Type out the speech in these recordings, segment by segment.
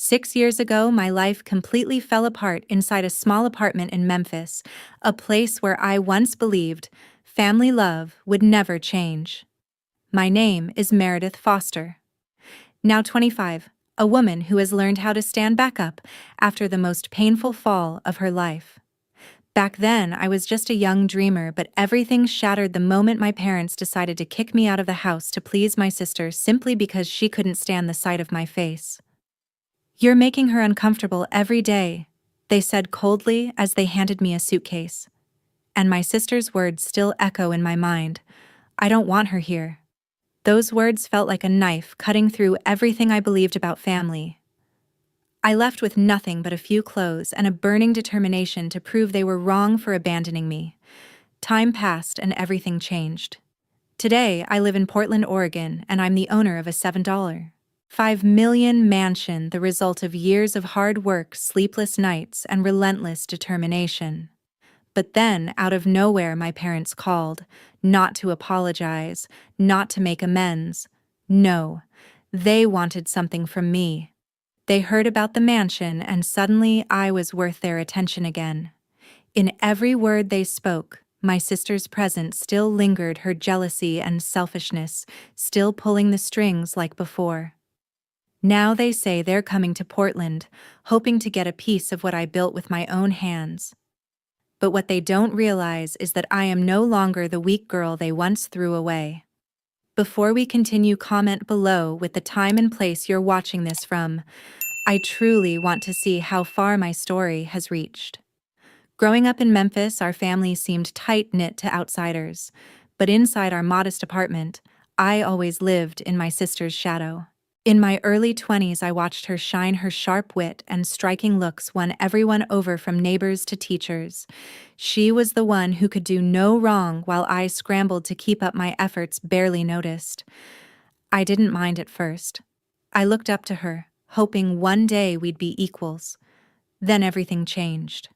6 years ago, my life completely fell apart inside a small apartment in Memphis, a place where I once believed family love would never change. My name is Meredith Foster. Now 25, a woman who has learned how to stand back up after the most painful fall of her life. Back then, I was just a young dreamer, but everything shattered the moment my parents decided to kick me out of the house to please my sister simply because she couldn't stand the sight of my face. "You're making her uncomfortable every day," they said coldly as they handed me a suitcase. And my sister's words still echo in my mind. "I don't want her here." Those words felt like a knife cutting through everything I believed about family. I left with nothing but a few clothes and a burning determination to prove they were wrong for abandoning me. Time passed and everything changed. Today, I live in Portland, Oregon, and I'm the owner of a $7.5 million mansion, the result of years of hard work, sleepless nights, and relentless determination. But then, out of nowhere, my parents called, not to apologize, not to make amends. No, they wanted something from me. They heard about the mansion, and suddenly I was worth their attention again. In every word they spoke, my sister's presence still lingered, her jealousy and selfishness still pulling the strings like before. Now they say they're coming to Portland, hoping to get a piece of what I built with my own hands. But what they don't realize is that I am no longer the weak girl they once threw away. Before we continue, comment below with the time and place you're watching this from. I truly want to see how far my story has reached. Growing up in Memphis, our family seemed tight-knit to outsiders, but inside our modest apartment, I always lived in my sister's shadow. In my early 20s, I watched her shine. Her sharp wit and striking looks won everyone over, from neighbors to teachers. She was the one who could do no wrong while I scrambled to keep up, my efforts barely noticed. I didn't mind at first. I looked up to her, hoping one day we'd be equals. Then everything changed.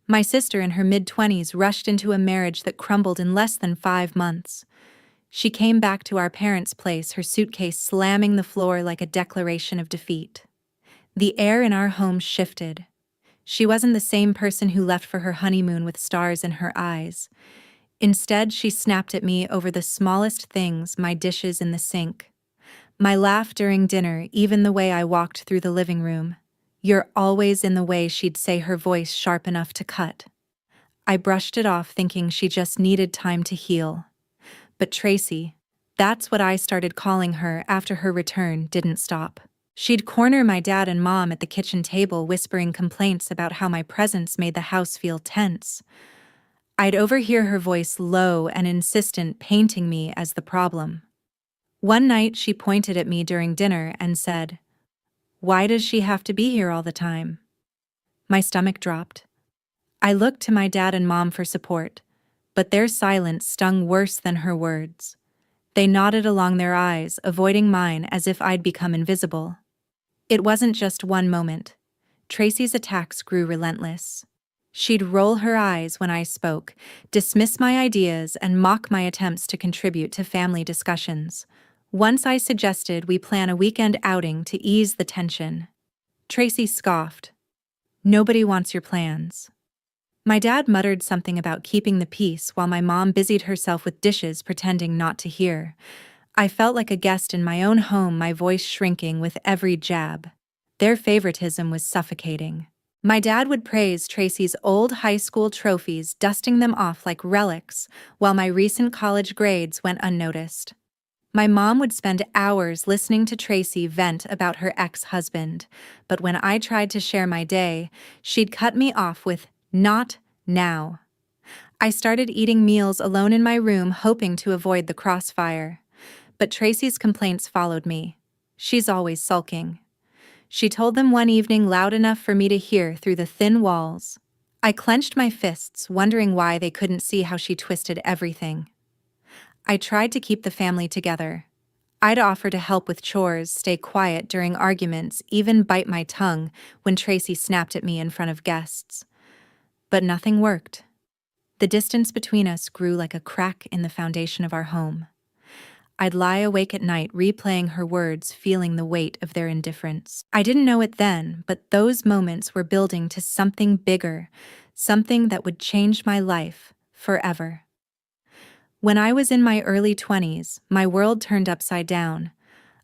My sister, in her mid-20s, rushed into a marriage that crumbled in less than 5 months. She came back to our parents' place, her suitcase slamming the floor like a declaration of defeat. The air in our home shifted. She wasn't the same person who left for her honeymoon with stars in her eyes. Instead, she snapped at me over the smallest things: my dishes in the sink, my laugh during dinner, even the way I walked through the living room. "You're always in the way," she'd say, her voice sharp enough to cut. I brushed it off, thinking she just needed time to heal. But Tracy, that's what I started calling her after her return, didn't stop. She'd corner my dad and mom at the kitchen table, whispering complaints about how my presence made the house feel tense. I'd overhear her voice, low and insistent, painting me as the problem. One night, she pointed at me during dinner and said, "Why does she have to be here all the time?" My stomach dropped. I looked to my dad and mom for support, but their silence stung worse than her words. They nodded along their eyes, avoiding mine as if I'd become invisible. It wasn't just one moment. Tracy's attacks grew relentless. She'd roll her eyes when I spoke, dismiss my ideas, and mock my attempts to contribute to family discussions. Once I suggested we plan a weekend outing to ease the tension. Tracy scoffed. "Nobody wants your plans." My dad muttered something about keeping the peace while my mom busied herself with dishes, pretending not to hear. I felt like a guest in my own home, my voice shrinking with every jab. Their favoritism was suffocating. My dad would praise Tracy's old high school trophies, dusting them off like relics, while my recent college grades went unnoticed. My mom would spend hours listening to Tracy vent about her ex-husband, but when I tried to share my day, she'd cut me off with, "Not now." I started eating meals alone in my room, hoping to avoid the crossfire. But Tracy's complaints followed me. "She's always sulking." She told them one evening, loud enough for me to hear through the thin walls. I clenched my fists, wondering why they couldn't see how she twisted everything. I tried to keep the family together. I'd offer to help with chores, stay quiet during arguments, even bite my tongue when Tracy snapped at me in front of guests. But nothing worked. The distance between us grew like a crack in the foundation of our home. I'd lie awake at night replaying her words, feeling the weight of their indifference. I didn't know it then, but those moments were building to something bigger, something that would change my life forever. When I was in my early 20s, my world turned upside down.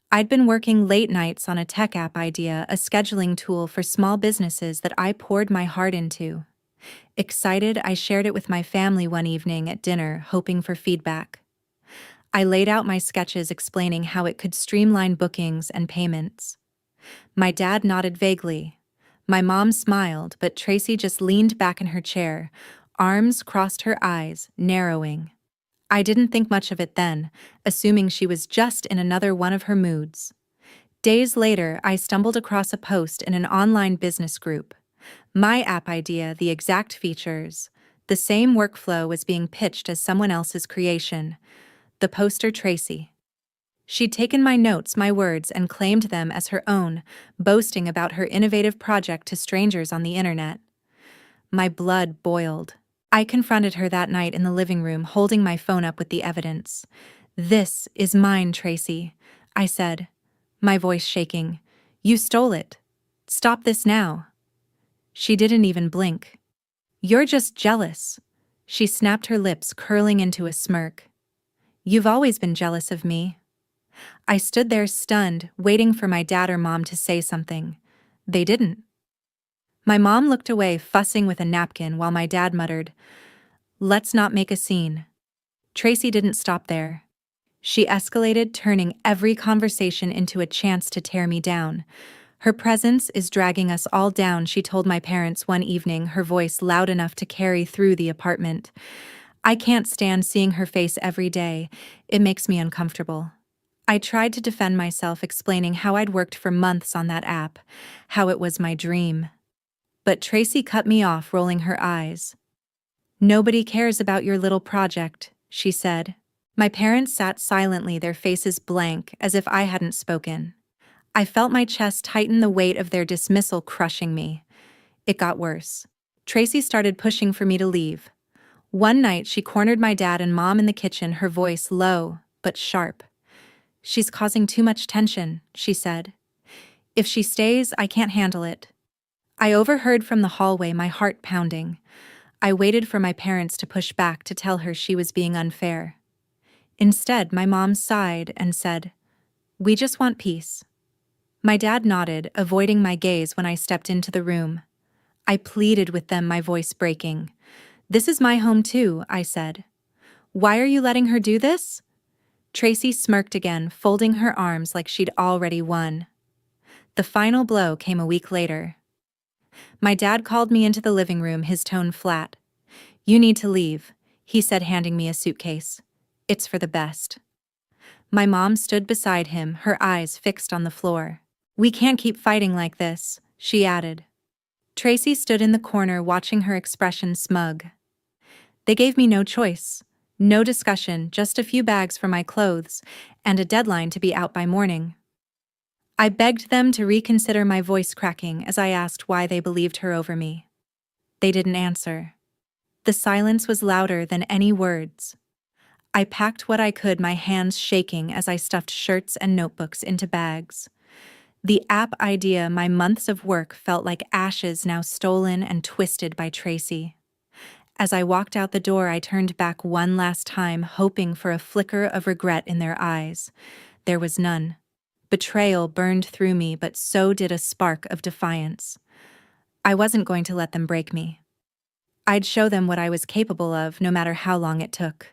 I'd been working late nights on a tech app idea, a scheduling tool for small businesses that I poured my heart into. Excited, I shared it with my family one evening at dinner, hoping for feedback. I laid out my sketches explaining how it could streamline bookings and payments. My dad nodded vaguely. My mom smiled, but Tracy just leaned back in her chair, arms crossed her eyes, narrowing. I didn't think much of it then, assuming she was just in another one of her moods. Days later, I stumbled across a post in an online business group. My app idea, the exact features. The same workflow was being pitched as someone else's creation. The poster Tracy. She'd taken my notes, my words, and claimed them as her own, boasting about her innovative project to strangers on the internet. My blood boiled. I confronted her that night in the living room, holding my phone up with the evidence. "This is mine, Tracy," I said, my voice shaking. "You stole it. Stop this now." She didn't even blink. "You're just jealous." She snapped, her lips curling into a smirk. "You've always been jealous of me." I stood there stunned, waiting for my dad or mom to say something. They didn't. My mom looked away, fussing with a napkin, while my dad muttered, "Let's not make a scene." Tracy didn't stop there. She escalated, turning every conversation into a chance to tear me down. "Her presence is dragging us all down," she told my parents one evening, her voice loud enough to carry through the apartment. "I can't stand seeing her face every day. It makes me uncomfortable." I tried to defend myself, explaining how I'd worked for months on that app, how it was my dream. But Tracy cut me off, rolling her eyes. "Nobody cares about your little project," she said. My parents sat silently, their faces blank, as if I hadn't spoken. I felt my chest tighten, the weight of their dismissal crushing me. It got worse. Tracy started pushing for me to leave. One night, she cornered my dad and mom in the kitchen, her voice low but sharp. "She's causing too much tension," she said. "If she stays, I can't handle it." I overheard from the hallway, my heart pounding. I waited for my parents to push back, to tell her she was being unfair. Instead, my mom sighed and said, "We just want peace." My dad nodded, avoiding my gaze when I stepped into the room. I pleaded with them, my voice breaking. "This is my home too," I said. "Why are you letting her do this?" Tracy smirked again, folding her arms like she'd already won. The final blow came a week later. My dad called me into the living room, his tone flat. "You need to leave," he said, handing me a suitcase. "It's for the best." My mom stood beside him, her eyes fixed on the floor. "We can't keep fighting like this," she added. Tracy stood in the corner, watching, her expression smug. They gave me no choice. No discussion, just a few bags for my clothes, and a deadline to be out by morning. I begged them to reconsider, my voice cracking as I asked why they believed her over me. They didn't answer. The silence was louder than any words. I packed what I could, my hands shaking as I stuffed shirts and notebooks into bags. The app idea, my months of work, felt like ashes now stolen and twisted by Tracy. As I walked out the door, I turned back one last time, hoping for a flicker of regret in their eyes. There was none. Betrayal burned through me, but so did a spark of defiance. I wasn't going to let them break me. I'd show them what I was capable of, no matter how long it took.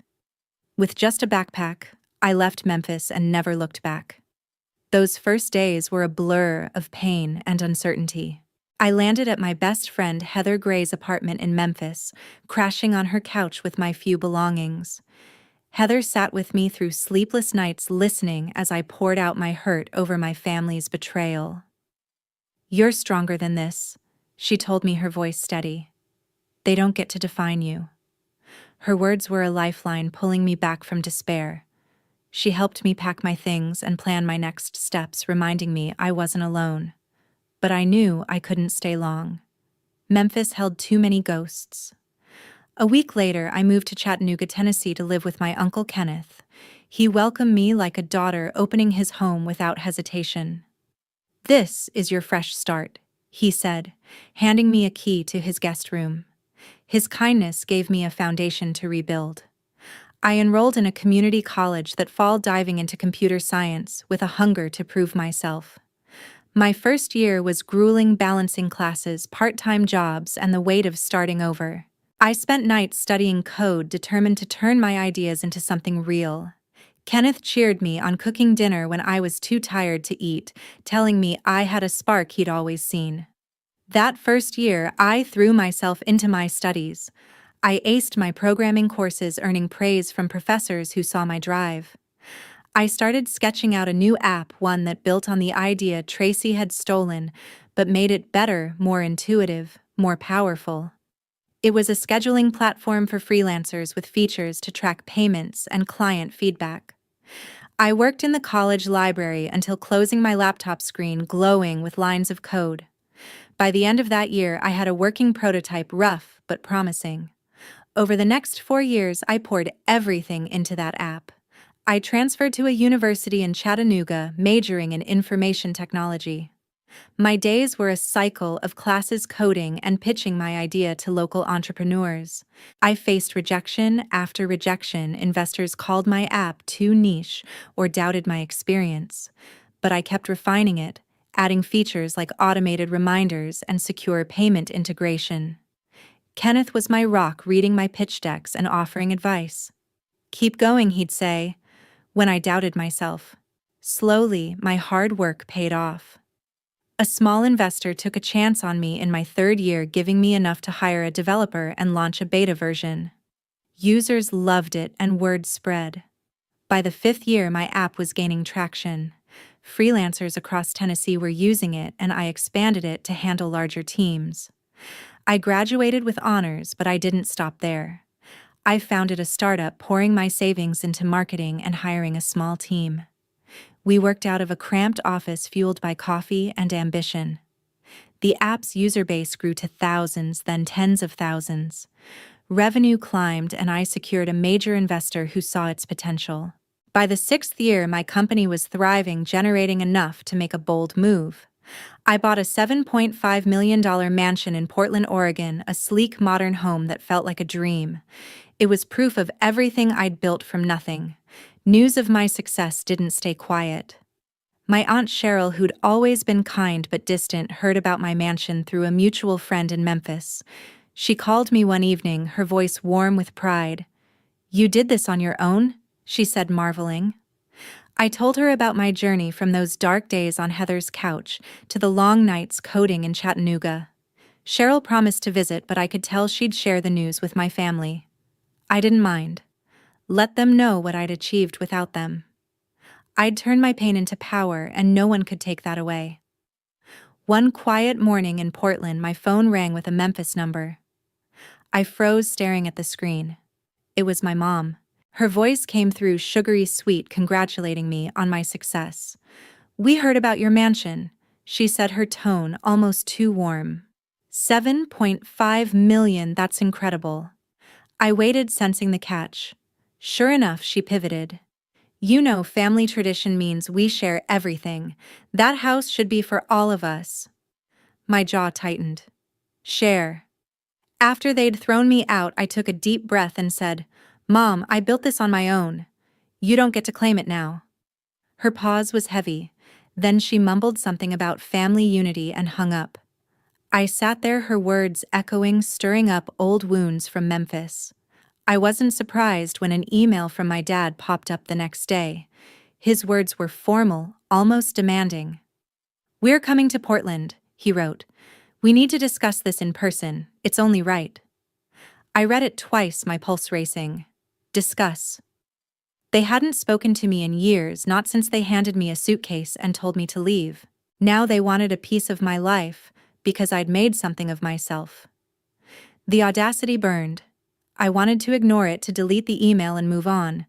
With just a backpack, I left Memphis and never looked back. Those first days were a blur of pain and uncertainty. I landed at my best friend Heather Gray's apartment in Memphis, crashing on her couch with my few belongings. Heather sat with me through sleepless nights, listening as I poured out my hurt over my family's betrayal. "You're stronger than this," she told me, her voice steady. "They don't get to define you." Her words were a lifeline, pulling me back from despair. She helped me pack my things and plan my next steps, reminding me I wasn't alone. But I knew I couldn't stay long. Memphis held too many ghosts. A week later, I moved to Chattanooga, Tennessee to live with my uncle Kenneth. He welcomed me like a daughter opening his home without hesitation. "This is your fresh start," he said, handing me a key to his guest room. His kindness gave me a foundation to rebuild. I enrolled in a community college that fall diving into computer science with a hunger to prove myself. My first year was grueling, balancing classes, part-time jobs, and the weight of starting over. I spent nights studying code, determined to turn my ideas into something real. Kenneth cheered me on cooking dinner when I was too tired to eat, telling me I had a spark he'd always seen. That first year, I threw myself into my studies. I aced my programming courses, earning praise from professors who saw my drive. I started sketching out a new app, one that built on the idea Tracy had stolen, but made it better, more intuitive, more powerful. It was a scheduling platform for freelancers with features to track payments and client feedback. I worked in the college library until closing my laptop screen glowing with lines of code. By the end of that year, I had a working prototype, rough but promising. Over the next 4 years, I poured everything into that app. I transferred to a university in Chattanooga, majoring in information technology. My days were a cycle of classes, coding, and pitching my idea to local entrepreneurs. I faced rejection after rejection. Investors called my app too niche or doubted my experience. But I kept refining it, adding features like automated reminders and secure payment integration. Kenneth was my rock, reading my pitch decks and offering advice. "Keep going," he'd say, when I doubted myself. Slowly, my hard work paid off. A small investor took a chance on me in my third year, giving me enough to hire a developer and launch a beta version. Users loved it and word spread. By the 5th year, my app was gaining traction. Freelancers across Tennessee were using it, and I expanded it to handle larger teams. I graduated with honors, but I didn't stop there. I founded a startup, pouring my savings into marketing and hiring a small team. We worked out of a cramped office fueled by coffee and ambition. The app's user base grew to thousands, then tens of thousands. Revenue climbed, and I secured a major investor who saw its potential. By the 6th year, my company was thriving, generating enough to make a bold move. I bought a $7.5 million mansion in Portland, Oregon, a sleek, modern home that felt like a dream. It was proof of everything I'd built from nothing. News of my success didn't stay quiet. My Aunt Cheryl, who'd always been kind but distant, heard about my mansion through a mutual friend in Memphis. She called me one evening, her voice warm with pride. "You did this on your own?" she said, marveling. I told her about my journey, from those dark days on Heather's couch to the long nights coding in Chattanooga. Cheryl promised to visit, but I could tell she'd share the news with my family. I didn't mind. Let them know what I'd achieved without them. I'd turn my pain into power, and no one could take that away. One quiet morning in Portland, my phone rang with a Memphis number. I froze, staring at the screen. It was my mom. Her voice came through sugary sweet, congratulating me on my success. "We heard about your mansion," she said, her tone almost too warm. $7.5 million, that's incredible." I waited, sensing the catch. Sure enough, she pivoted. "You know, family tradition means we share everything. That house should be for all of us." My jaw tightened. Share. After they'd thrown me out, I took a deep breath and said, "Mom, I built this on my own. You don't get to claim it now." Her pause was heavy. Then she mumbled something about family unity and hung up. I sat there, her words echoing, stirring up old wounds from Memphis. I wasn't surprised when an email from my dad popped up the next day. His words were formal, almost demanding. "We're coming to Portland," he wrote. "We need to discuss this in person. It's only right." I read it twice, my pulse racing. Discuss. They hadn't spoken to me in years, not since they handed me a suitcase and told me to leave. Now they wanted a piece of my life, because I'd made something of myself. The audacity burned. I wanted to ignore it, to delete the email and move on.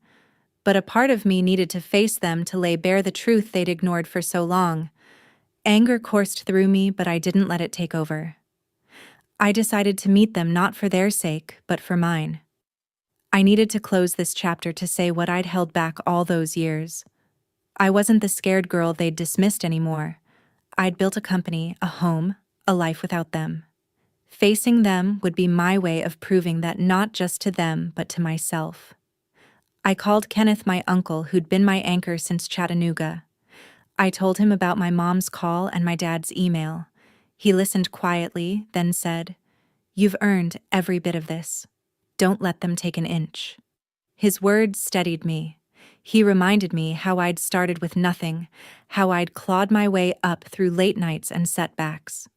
But a part of me needed to face them, to lay bare the truth they'd ignored for so long. Anger coursed through me, but I didn't let it take over. I decided to meet them, not for their sake, but for mine. I needed to close this chapter to say what I'd held back all those years. I wasn't the scared girl they'd dismissed anymore. I'd built a company, a home, a life without them. Facing them would be my way of proving that not just to them, but to myself. I called Kenneth my uncle, who'd been my anchor since Chattanooga. I told him about my mom's call and my dad's email. He listened quietly, then said, "You've earned every bit of this. Don't let them take an inch." His words steadied me. He reminded me how I'd started with nothing, how I'd clawed my way up through late nights and setbacks.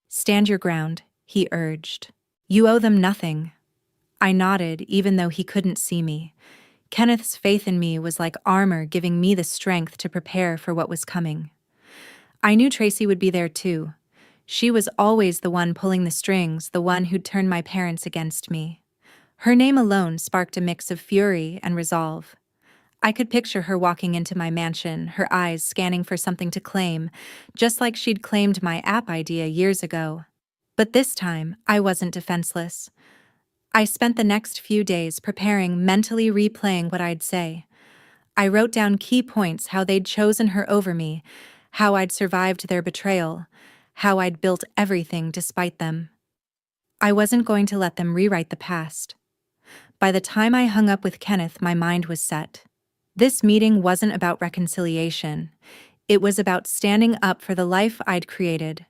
"Stand your ground," he urged. "You owe them nothing." I nodded, even though he couldn't see me. Kenneth's faith in me was like armor, giving me the strength to prepare for what was coming. I knew Tracy would be there too. She was always the one pulling the strings, the one who'd turn my parents against me. Her name alone sparked a mix of fury and resolve. I could picture her walking into my mansion, her eyes scanning for something to claim, just like she'd claimed my app idea years ago. But this time, I wasn't defenseless. I spent the next few days preparing, mentally replaying what I'd say. I wrote down key points: how they'd chosen her over me, how I'd survived their betrayal, how I'd built everything despite them. I wasn't going to let them rewrite the past. By the time I hung up with Kenneth, my mind was set. This meeting wasn't about reconciliation. It was about standing up for the life I'd created.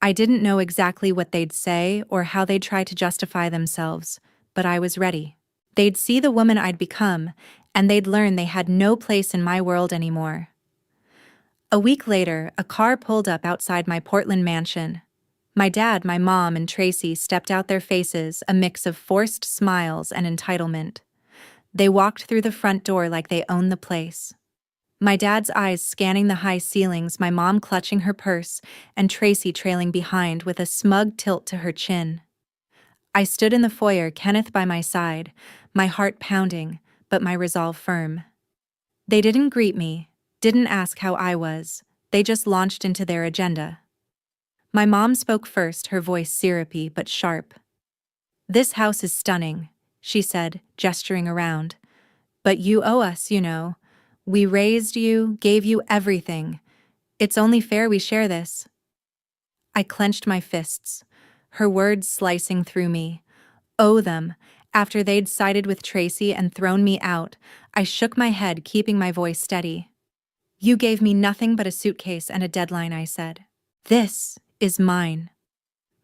I didn't know exactly what they'd say or how they'd try to justify themselves, but I was ready. They'd see the woman I'd become, and they'd learn they had no place in my world anymore. A week later, a car pulled up outside my Portland mansion. My dad, my mom, and Tracy stepped out, their faces a mix of forced smiles and entitlement. They walked through the front door like they owned the place. My dad's eyes scanning the high ceilings, my mom clutching her purse, and Tracy trailing behind with a smug tilt to her chin. I stood in the foyer, Kenneth by my side, my heart pounding, but my resolve firm. They didn't greet me, didn't ask how I was, they just launched into their agenda. My mom spoke first, her voice syrupy but sharp. "This house is stunning," she said, gesturing around. "But you owe us, you know. We raised you, gave you everything. It's only fair we share this." I clenched my fists, her words slicing through me. Owe them. After they'd sided with Tracy and thrown me out, I shook my head, keeping my voice steady. "You gave me nothing but a suitcase and a deadline," I said. "This is mine."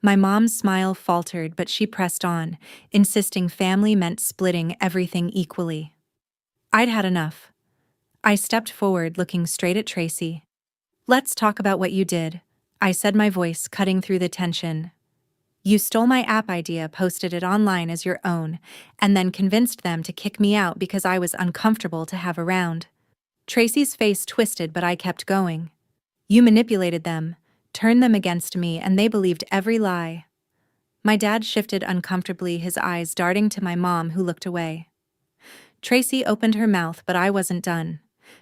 My mom's smile faltered, but she pressed on, insisting family meant splitting everything equally. I'd had enough. I stepped forward, looking straight at Tracy. "Let's talk about what you did," I said, my voice cutting through the tension. "You stole my app idea, posted it online as your own, and then convinced them to kick me out because I was uncomfortable to have around." Tracy's face twisted, but I kept going. "You manipulated them, turned them against me, and they believed every lie." My dad shifted uncomfortably, his eyes darting to my mom, who looked away. Tracy opened her mouth, but I wasn't done.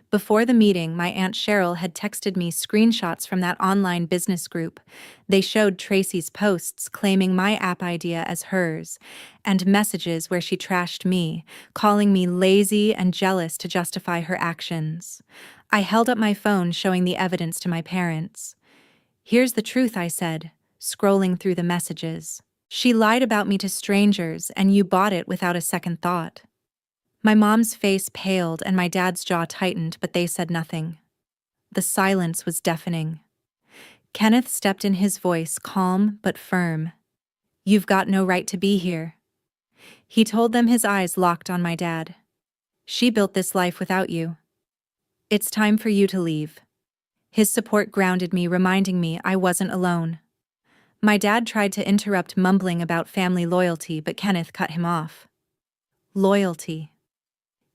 Before the meeting, my Aunt Cheryl had texted me screenshots from that online business group. They showed Tracy's posts claiming my app idea as hers, and messages where she trashed me, calling me lazy and jealous to justify her actions. I held up my phone, showing the evidence to my parents. "Here's the truth," I said, scrolling through the messages. "She lied about me to strangers, and you bought it without a second thought." My mom's face paled and my dad's jaw tightened, but they said nothing. The silence was deafening. Kenneth stepped in, his voice calm but firm. "You've got no right to be here," he told them, his eyes locked on my dad. "She built this life without you. It's time for you to leave." His support grounded me, reminding me I wasn't alone. My dad tried to interrupt, mumbling about family loyalty, but Kenneth cut him off. "Loyalty?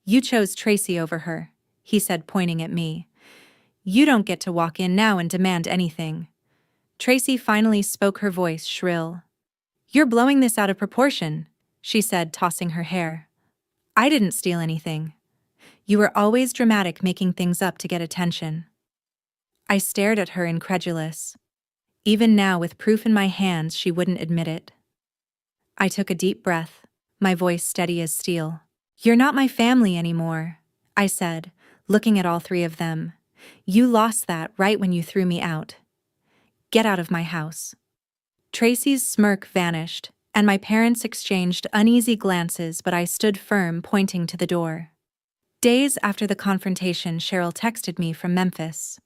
You chose Tracy over her," he said, pointing at me. "You don't get to walk in now and demand anything." Tracy finally spoke, her voice shrill. "You're blowing this out of proportion," she said, tossing her hair. "I didn't steal anything. You were always dramatic, making things up to get attention." I stared at her, incredulous. Even now, with proof in my hands, she wouldn't admit it. I took a deep breath, my voice steady as steel. "You're not my family anymore," I said, looking at all three of them. "You lost that right when you threw me out. Get out of my house." Tracy's smirk vanished, and my parents exchanged uneasy glances, but I stood firm, pointing to the door. Days after the confrontation, Cheryl texted me from Memphis.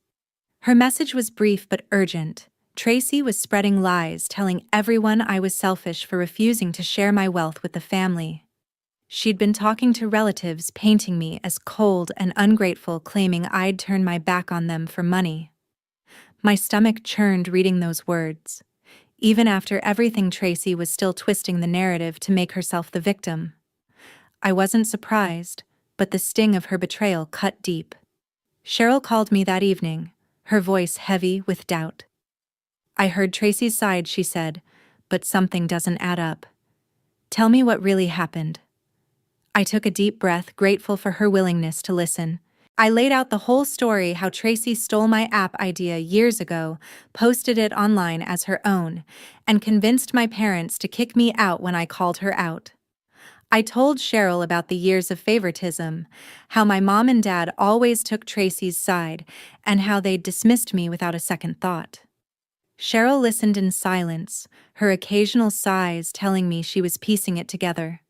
Her message was brief but urgent. Tracy was spreading lies, telling everyone I was selfish for refusing to share my wealth with the family. She'd been talking to relatives, painting me as cold and ungrateful, claiming I'd turn my back on them for money. My stomach churned reading those words. Even after everything, Tracy was still twisting the narrative to make herself the victim. I wasn't surprised, but the sting of her betrayal cut deep. Cheryl called me that evening, her voice heavy with doubt. "I heard Tracy's side," she said, "but something doesn't add up. Tell me what really happened." I took a deep breath, grateful for her willingness to listen. I laid out the whole story: how Tracy stole my app idea years ago, posted it online as her own, and convinced my parents to kick me out when I called her out. I told Cheryl about the years of favoritism, how my mom and dad always took Tracy's side, and how they'd dismissed me without a second thought. Cheryl listened in silence, her occasional sighs telling me she was piecing it together.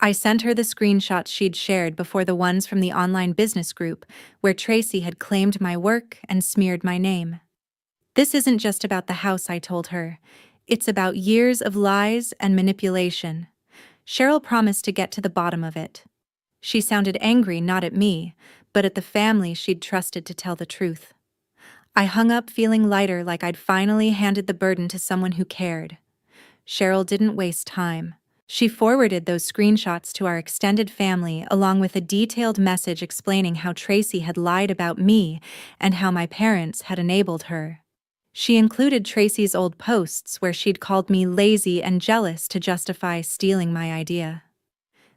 I sent her the screenshots she'd shared before, the ones from the online business group, where Tracy had claimed my work and smeared my name. "This isn't just about the house," I told her. "It's about years of lies and manipulation." Cheryl promised to get to the bottom of it. She sounded angry, not at me, but at the family she'd trusted to tell the truth. I hung up feeling lighter, like I'd finally handed the burden to someone who cared. Cheryl didn't waste time. She forwarded those screenshots to our extended family, along with a detailed message explaining how Tracy had lied about me and how my parents had enabled her. She included Tracy's old posts where she'd called me lazy and jealous to justify stealing my idea.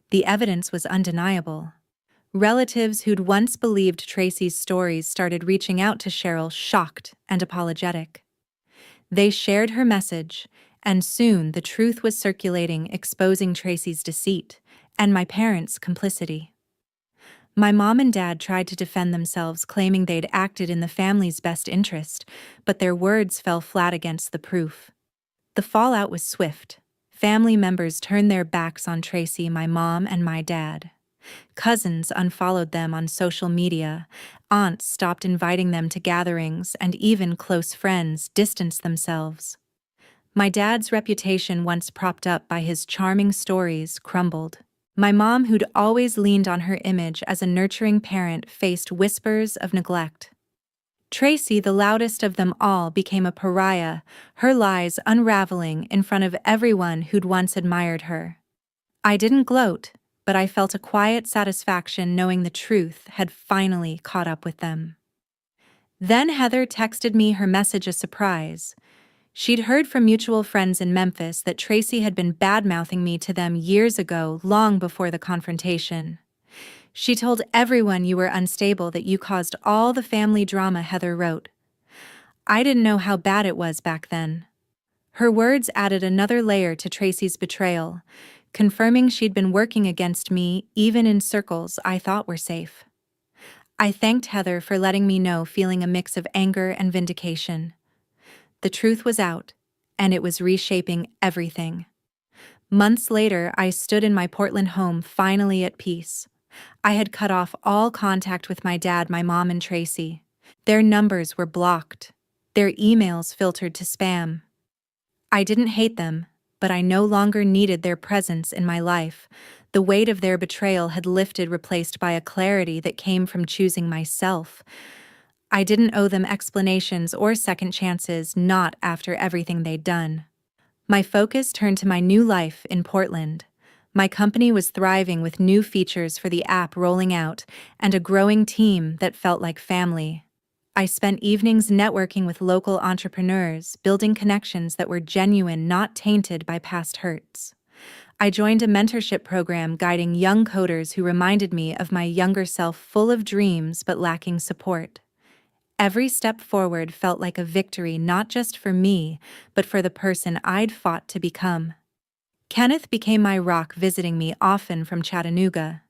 The evidence was undeniable. Relatives who'd once believed Tracy's stories started reaching out to Cheryl, shocked and apologetic. They shared her message, and soon the truth was circulating, exposing Tracy's deceit and my parents' complicity. My mom and dad tried to defend themselves, claiming they'd acted in the family's best interest, but their words fell flat against the proof. The fallout was swift. Family members turned their backs on Tracy, my mom and my dad. Cousins unfollowed them on social media, aunts stopped inviting them to gatherings, and even close friends distanced themselves. My dad's reputation, once propped up by his charming stories, crumbled. My mom, who'd always leaned on her image as a nurturing parent, faced whispers of neglect. Tracy, the loudest of them all, became a pariah, her lies unraveling in front of everyone who'd once admired her. I didn't gloat, but I felt a quiet satisfaction knowing the truth had finally caught up with them. Then Heather texted me her message, a surprise. She'd heard from mutual friends in Memphis that Tracy had been bad-mouthing me to them years ago, long before the confrontation. "She told everyone you were unstable, that you caused all the family drama," Heather wrote. I didn't know how bad it was back then. Her words added another layer to Tracy's betrayal, confirming she'd been working against me even in circles I thought were safe. I thanked Heather for letting me know, feeling a mix of anger and vindication. The truth was out, and it was reshaping everything. Months later, I stood in my Portland home, finally at peace. I had cut off all contact with my dad, my mom, and Tracy. Their numbers were blocked, their emails filtered to spam. I didn't hate them, but I no longer needed their presence in my life. The weight of their betrayal had lifted, replaced by a clarity that came from choosing myself. I didn't owe them explanations or second chances, not after everything they'd done. My focus turned to my new life in Portland. My company was thriving, with new features for the app rolling out and a growing team that felt like family. I spent evenings networking with local entrepreneurs, building connections that were genuine, not tainted by past hurts. I joined a mentorship program guiding young coders who reminded me of my younger self, full of dreams but lacking support. Every step forward felt like a victory, not just for me, but for the person I'd fought to become. Kenneth became my rock, visiting me often from Chattanooga.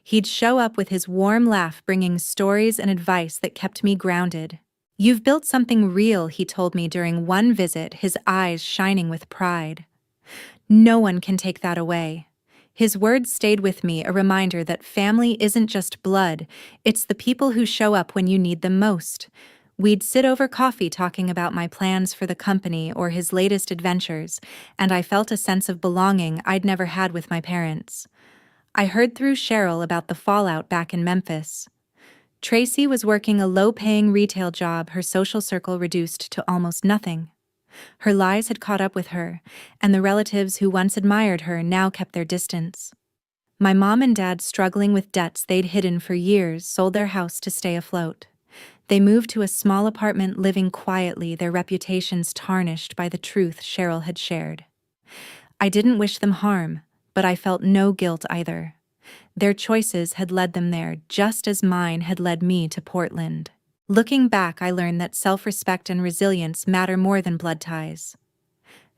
He'd show up with his warm laugh, bringing stories and advice that kept me grounded. "You've built something real," he told me during one visit, his eyes shining with pride. "No one can take that away." His words stayed with me, a reminder that family isn't just blood, it's the people who show up when you need them most. We'd sit over coffee talking about my plans for the company or his latest adventures, and I felt a sense of belonging I'd never had with my parents. I heard through Cheryl about the fallout back in Memphis. Tracy was working a low-paying retail job, her social circle reduced to almost nothing. Her lies had caught up with her, and the relatives who once admired her now kept their distance. My mom and dad, struggling with debts they'd hidden for years, sold their house to stay afloat. They moved to a small apartment, living quietly, their reputations tarnished by the truth Cheryl had shared. I didn't wish them harm, but I felt no guilt either. Their choices had led them there, just as mine had led me to Portland. Looking back, I learned that self-respect and resilience matter more than blood ties.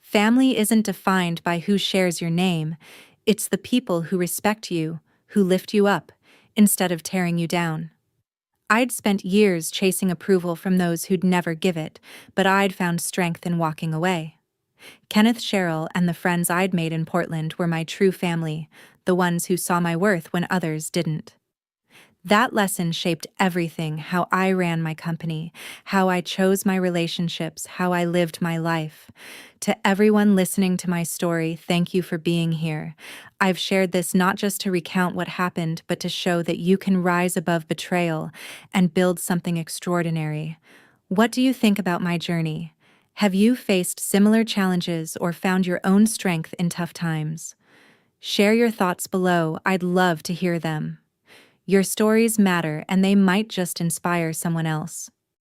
Family isn't defined by who shares your name, it's the people who respect you, who lift you up, instead of tearing you down. I'd spent years chasing approval from those who'd never give it, but I'd found strength in walking away. Kenneth, Cheryl, and the friends I'd made in Portland were my true family, the ones who saw my worth when others didn't. That lesson shaped everything: how I ran my company, how I chose my relationships, how I lived my life. To everyone listening to my story, thank you for being here. I've shared this not just to recount what happened, but to show that you can rise above betrayal and build something extraordinary. What do you think about my journey? Have you faced similar challenges or found your own strength in tough times? Share your thoughts below. I'd love to hear them. Your stories matter, and they might just inspire someone else.